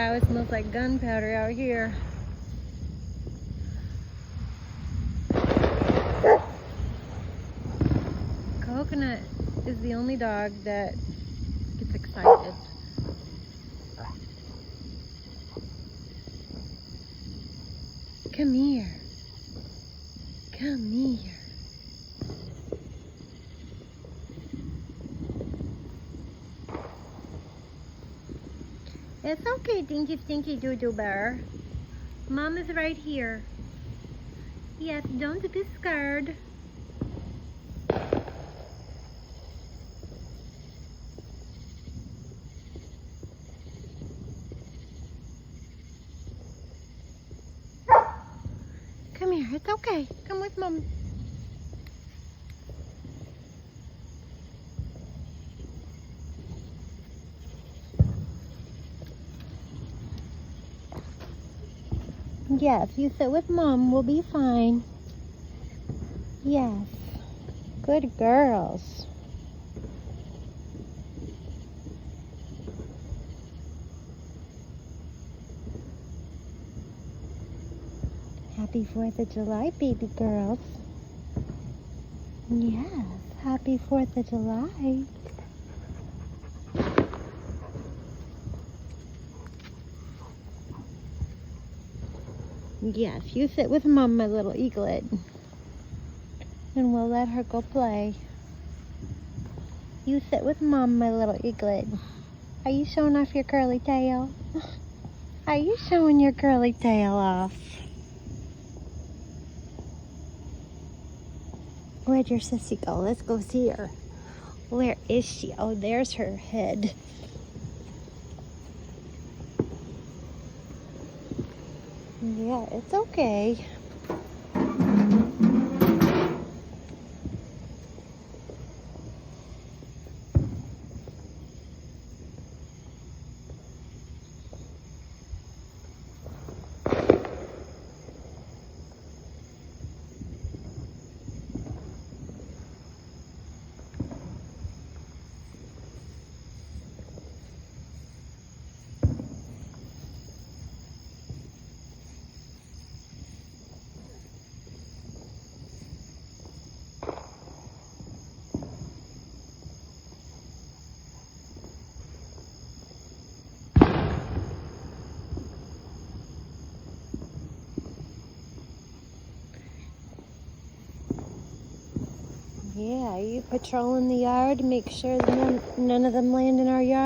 Wow, it smells like gunpowder out here. Coconut is the only dog that gets excited. Come here. Come here. It's okay, Dinky Stinky Doo-Doo Bear. Mom is right here. Yes, don't be scared. Come here, it's okay. Come with Mom. Yes, you sit with Mom, we'll be fine. Yes, good girls. Happy 4th of July, baby girls. Yes, happy 4th of July. Yes, you sit with Mom, my little eaglet. And we'll let her go play. You sit with Mom, my little eaglet. Are you showing off your curly tail? Are you showing your curly tail off? Where'd your sissy go? Let's go see her. Where is she? Oh, there's her head. Yeah, it's okay. Yeah, you patrolling the yard to make sure that none of them land in our yard?